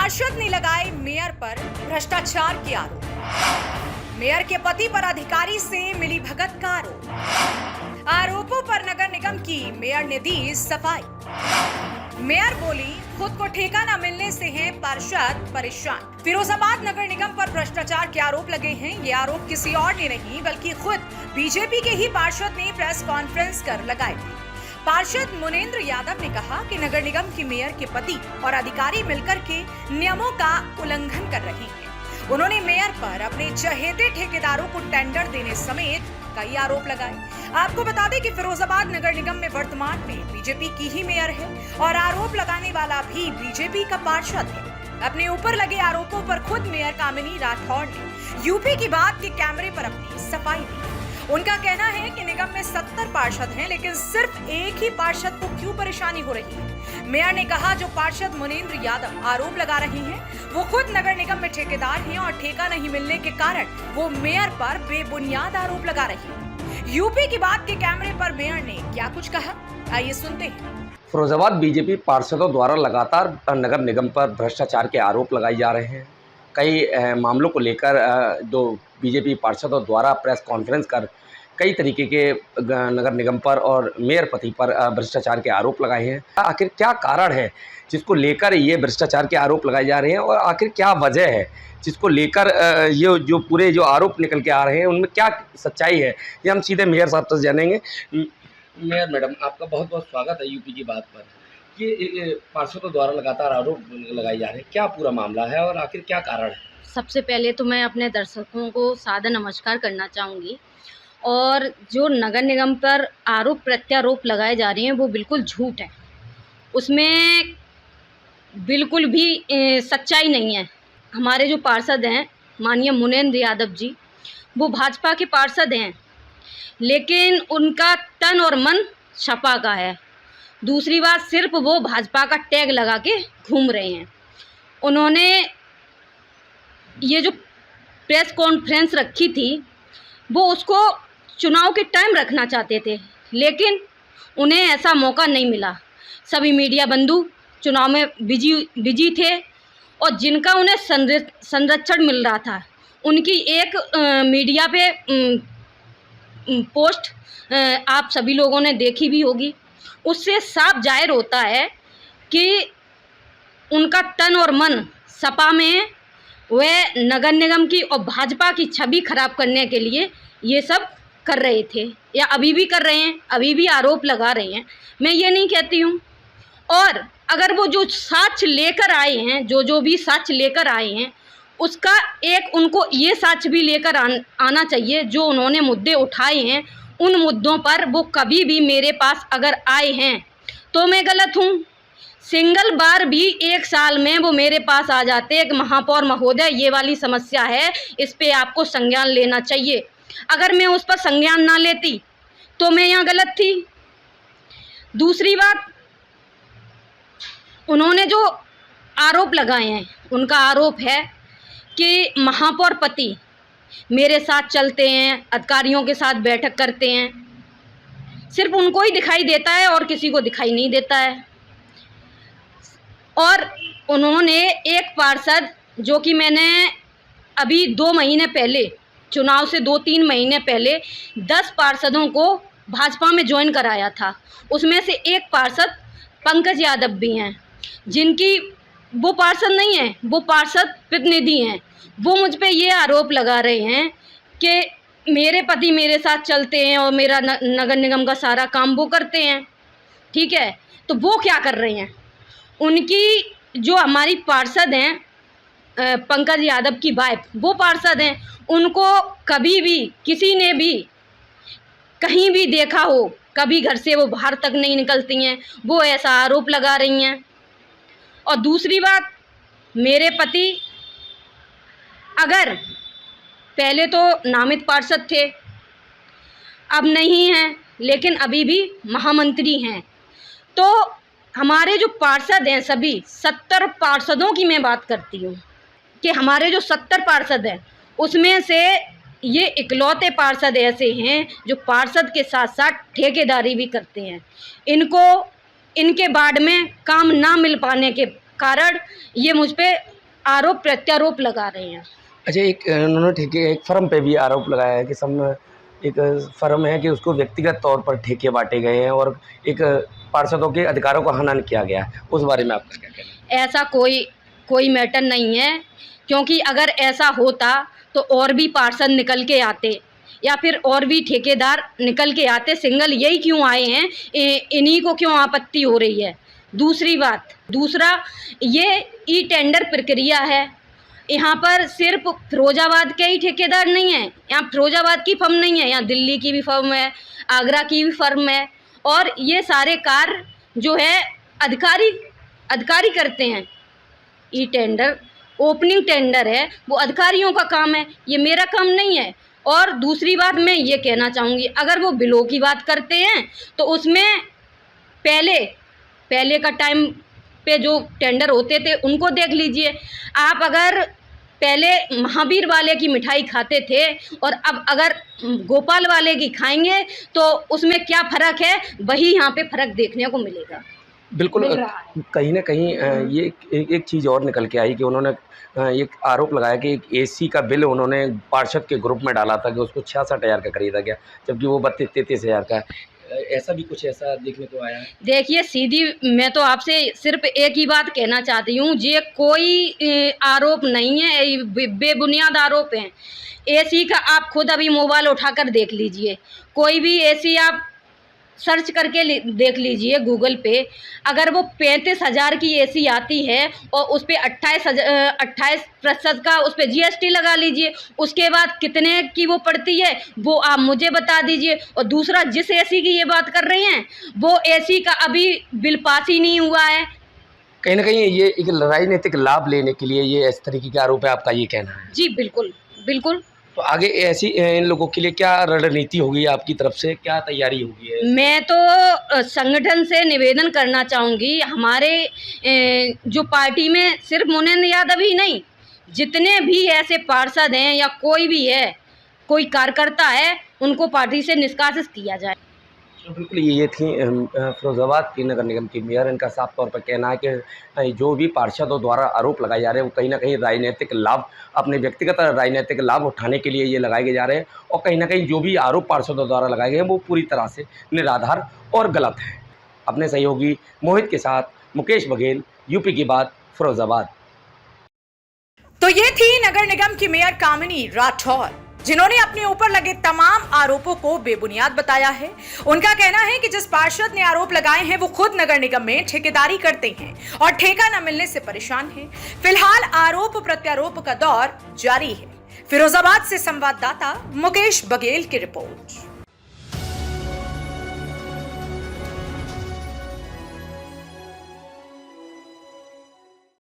पार्षद ने लगाए मेयर पर भ्रष्टाचार के आरोप। मेयर के पति पर अधिकारी से मिली भगत का आरोप। आरोपों पर नगर निगम की मेयर ने दी सफाई। मेयर बोली, खुद को ठेका न मिलने से हैं पार्षद परेशान। फिरोजाबाद नगर निगम पर भ्रष्टाचार के आरोप लगे हैं। ये आरोप किसी और ने नहीं बल्कि खुद बीजेपी के ही पार्षद ने प्रेस कॉन्फ्रेंस कर लगाए थे। पार्षद मुनेंद्र यादव ने कहा कि नगर निगम के मेयर के पति और अधिकारी मिलकर के नियमों का उल्लंघन कर रहे हैं। उन्होंने मेयर पर अपने चहेते ठेकेदारों को टेंडर देने समेत कई आरोप लगाए। आपको बता दें कि फिरोजाबाद नगर निगम में वर्तमान में बीजेपी की ही मेयर है और आरोप लगाने वाला भी बीजेपी का पार्षद है। अपने ऊपर लगे आरोपों पर खुद मेयर कामिनी राठौड़ ने यूपी की बात के कैमरे पर अपनी सफाई दी। उनका कहना है कि निगम में 70 पार्षद हैं, लेकिन सिर्फ एक ही पार्षद को क्यों परेशानी हो रही है। मेयर ने कहा, जो पार्षद मुनेंद्र यादव आरोप लगा रहे हैं वो खुद नगर निगम में ठेकेदार हैं और ठेका नहीं मिलने के कारण वो मेयर पर बेबुनियाद आरोप लगा रहे हैं। यूपी की बात के कैमरे पर मेयर ने क्या कुछ कहा, आइए सुनते हैं। फिरोजाबाद बीजेपी पार्षदों द्वारा लगातार नगर निगम पर भ्रष्टाचार के आरोप लगाए जा रहे हैं। कई मामलों को लेकर जो बीजेपी पार्षदों द्वारा प्रेस कॉन्फ्रेंस कर कई तरीके के नगर निगम पर और मेयर पति पर भ्रष्टाचार के आरोप लगाए हैं। आखिर क्या कारण है जिसको लेकर ये भ्रष्टाचार के आरोप लगाए जा रहे हैं और आखिर क्या वजह है जिसको लेकर ये जो पूरे जो आरोप निकल के आ रहे हैं उनमें क्या सच्चाई है, ये हम सीधे मेयर साहब से जानेंगे। मेयर मैडम, आपका बहुत बहुत स्वागत है यूपी की बात पर। ये पार्षदों द्वारा लगातार आरोप लगाए जा रहे हैं, क्या पूरा मामला है और आखिर क्या कारण है? सबसे पहले तो मैं अपने दर्शकों को सादर नमस्कार करना चाहूँगी। और जो नगर निगम पर आरोप प्रत्यारोप लगाए जा रहे हैं वो बिल्कुल झूठ है, उसमें बिल्कुल भी सच्चाई नहीं है। हमारे जो पार्षद हैं माननीय मुनेंद्र यादव जी, वो भाजपा के पार्षद हैं, लेकिन उनका तन और मन सपा का है। दूसरी बात, सिर्फ वो भाजपा का टैग लगा के घूम रहे हैं। उन्होंने ये जो प्रेस कॉन्फ्रेंस रखी थी वो उसको चुनाव के टाइम रखना चाहते थे, लेकिन उन्हें ऐसा मौका नहीं मिला। सभी मीडिया बंधु चुनाव में बिजी थे और जिनका उन्हें संरक्षण मिल रहा था उनकी एक मीडिया पे पोस्ट आप सभी लोगों ने देखी भी होगी। उससे साफ जाहिर होता है कि उनका तन और मन सपा में है। वह नगर निगम की और भाजपा की छवि खराब करने के लिए ये सब कर रहे थे या अभी भी कर रहे हैं, अभी भी आरोप लगा रहे हैं। मैं ये नहीं कहती हूँ। और अगर वो जो साक्ष्य लेकर आए हैं, जो भी साक्ष्य लेकर आए हैं, उसका एक उनको ये साक्ष्य भी लेकर आना चाहिए। जो उन्होंने मुद्दे उठाए हैं उन मुद्दों पर वो कभी भी मेरे पास अगर आए हैं तो मैं गलत हूँ। सिंगल बार भी एक साल में वो मेरे पास आ जाते कि महापौर महोदय ये वाली समस्या है, इस पे आपको संज्ञान लेना चाहिए। अगर मैं उस पर संज्ञान ना लेती तो मैं यहाँ गलत थी। दूसरी बात, उन्होंने जो आरोप लगाए हैं, उनका आरोप है कि महापौर पति मेरे साथ चलते हैं, अधिकारियों के साथ बैठक करते हैं। सिर्फ उनको ही दिखाई देता है और किसी को दिखाई नहीं देता है। और उन्होंने एक पार्षद, जो कि मैंने अभी 2 महीने पहले, चुनाव से 2-3 महीने पहले 10 पार्षदों को भाजपा में ज्वाइन कराया था, उसमें से एक पार्षद पंकज यादव भी हैं, जिनकी वो पार्षद नहीं है, वो पार्षद प्रतिनिधि हैं। वो मुझ पे ये आरोप लगा रहे हैं कि मेरे पति मेरे साथ चलते हैं और मेरा नगर निगम का सारा काम वो करते हैं। ठीक है, तो वो क्या कर रहे हैं? उनकी जो हमारी पार्षद हैं पंकज यादव की वाइफ, वो पार्षद हैं, उनको कभी भी किसी ने भी कहीं भी देखा हो, कभी घर से वो बाहर तक नहीं निकलती हैं, वो ऐसा आरोप लगा रही हैं। और दूसरी बात, मेरे पति अगर पहले तो नामित पार्षद थे, अब नहीं हैं, लेकिन अभी भी महामंत्री हैं। तो हमारे जो पार्षद हैं, सभी 70 पार्षदों की मैं बात करती हूँ कि हमारे जो 70 पार्षद हैं उसमें से ये इकलौते पार्षद ऐसे हैं जो पार्षद के साथ साथ ठेकेदारी भी करते हैं। इनको इनके वार्ड में काम ना मिल पाने के कारण ये मुझ पे आरोप प्रत्यारोप लगा रहे हैं। अच्छा, एक उन्होंने ठेके एक फर्म पे भी आरोप लगाया है कि एक फर्म है कि उसको व्यक्तिगत तौर पर ठेके बांटे गए हैं और एक पार्षदों के अधिकारों का हनन किया गया है। उस बारे में आपका क्या कहना है? ऐसा कोई मैटर नहीं है, क्योंकि अगर ऐसा होता तो और भी पार्षद निकल के आते या फिर और भी ठेकेदार निकल के आते। सिंगल यही क्यों आए हैं, इन्हीं को क्यों आपत्ति हो रही है? दूसरा ये ई टेंडर प्रक्रिया है। यहाँ पर सिर्फ फिरोजाबाद के ही ठेकेदार नहीं हैं, यहाँ फिरोजाबाद की फर्म नहीं है, यहाँ दिल्ली की भी फर्म है, आगरा की भी फर्म है, और ये सारे कार्य जो है अधिकारी करते हैं। ई टेंडर ओपनिंग टेंडर है, वो अधिकारियों का काम है, ये मेरा काम नहीं है। और दूसरी बात मैं ये कहना चाहूँगी, अगर वो बिलों की बात करते हैं तो उसमें पहले का टाइम पे जो टेंडर होते थे उनको देख लीजिए आप। अगर पहले महावीर वाले की मिठाई खाते थे और अब अगर गोपाल वाले की खाएंगे तो उसमें क्या फ़र्क है, वही यहाँ पे फ़र्क देखने को मिलेगा। बिल्कुल। कहीं न कहीं ये एक चीज़ और निकल के आई कि उन्होंने एक आरोप लगाया कि एक एसी का बिल उन्होंने पार्षद के ग्रुप में डाला था कि उसको 66,000 का खरीदा गया, जबकि वो 32-33,000 का है। ऐसा भी कुछ ऐसा देखने को आया है? देखिए, सीधी मैं तो आपसे सिर्फ एक ही बात कहना चाहती हूँ, ये कोई आरोप नहीं है, ये बेबुनियाद आरोप हैं। एसी का आप खुद अभी मोबाइल उठाकर देख लीजिए, कोई भी एसी आप सर्च करके देख लीजिए गूगल पे, अगर वो 35,000 की एसी आती है और उस पर 28% का उस पर GST लगा लीजिए, उसके बाद कितने की वो पड़ती है वो आप मुझे बता दीजिए। और दूसरा, जिस एसी की ये बात कर रही हैं वो एसी का अभी बिल पास ही नहीं हुआ है। कहीं न कहीं ये एक राजनीतिक लाभ लेने के लिए ये इस तरीके के आरोप है, आपका ये कहना है? जी बिल्कुल बिल्कुल। तो आगे ऐसी इन लोगों के लिए क्या रणनीति होगी आपकी तरफ से, क्या तैयारी होगी? मैं तो संगठन से निवेदन करना चाहूँगी, हमारे जो पार्टी में सिर्फ मुनींद्र यादव ही नहीं, जितने भी ऐसे पार्षद हैं या कोई भी है, कोई कार्यकर्ता है, उनको पार्टी से निष्कासित किया जाए। तो बिल्कुल ये थी फिरोजाबाद की नगर निगम की मेयर। इनका साफ तौर पर कहना है कि जो भी पार्षदों द्वारा आरोप लगाए जा रहे हैं वो कहीं ना कहीं राजनीतिक लाभ, अपने व्यक्तिगत राजनीतिक लाभ उठाने के लिए ये लगाए जा रहे हैं, और कहीं ना कहीं जो भी आरोप पार्षदों द्वारा लगाए गए हैं वो पूरी तरह से निराधार और गलत है। अपने सहयोगी मोहित के साथ मुकेश बघेल, यूपी की बात, फिरोजाबाद। तो ये थी नगर निगम की मेयर कामिनी राठौर, जिन्होंने अपने ऊपर लगे तमाम आरोपों को बेबुनियाद बताया है। उनका कहना है कि जिस पार्षद ने आरोप लगाए हैं वो खुद नगर निगम में ठेकेदारी करते हैं और ठेका न मिलने से परेशान हैं। फिलहाल आरोप प्रत्यारोप का दौर जारी है। फिरोजाबाद से संवाददाता मुकेश बघेल की रिपोर्ट।